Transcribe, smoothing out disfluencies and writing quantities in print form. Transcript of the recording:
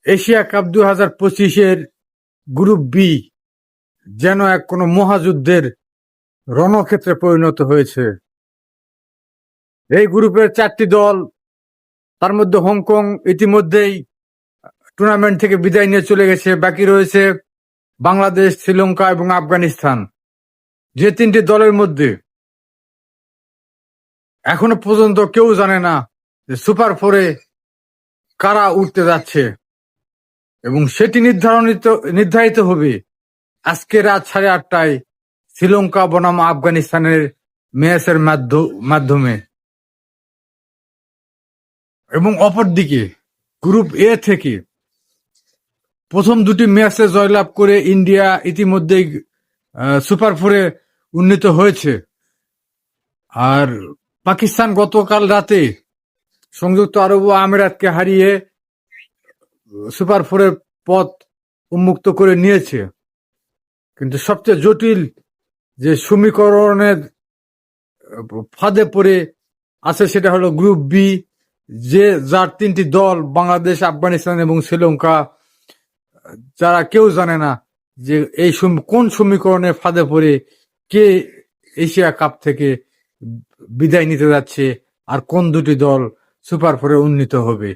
Asia cup 2025-এর group B যেন এক কোনো মহাযুদ্ধের রণক্ষেত্রে পরিণত হয়েছে। এই গ্রুপের 4টি দল, তার মধ্যে হংকং ইতিমধ্যেই টুর্নামেন্ট থেকে বিদায় নিয়ে চলে গেছে। বাকি রয়েছে বাংলাদেশ, শ্রীলঙ্কা এবং আফগানিস্তান। যে 3টি দলের মধ্যে এখনো পর্যন্ত কেউ জানে না যে সুপার ফোরে কারা উঠতে যাচ্ছে, এবং সেটি নির্ধারিত হবে আজকে রাত 8:30টায় শ্রীলঙ্কা বনাম আফগানিস্তানের ম্যাচের মাধ্যমে। এবং অপরদিকে গ্রুপ এ থেকে প্রথম 2টি ম্যাচে জয়লাভ করে ইন্ডিয়া ইতিমধ্যেই সুপার ফোরে উন্নীত হয়েছে। আর পাকিস্তান গতকাল রাতে সংযুক্ত আরব আমিরাতকে হারিয়ে সুপার ফোরের পথ উন্মুক্ত করে নিয়েছে। কিন্তু সবচেয়ে জটিল যে সমীকরণের ফাঁদে পড়ে আছে সেটা হলো গ্রুপ বি, যার 3টি দল বাংলাদেশ, আফগানিস্তান এবং শ্রীলঙ্কা, যারা কেউ জানে না যে এই কোন সমীকরণের ফাঁদে পড়ে কে এশিয়া কাপ থেকে বিদায় নিতে যাচ্ছে আর কোন 2টি দল সুপার ফোরে উন্নীত হবে।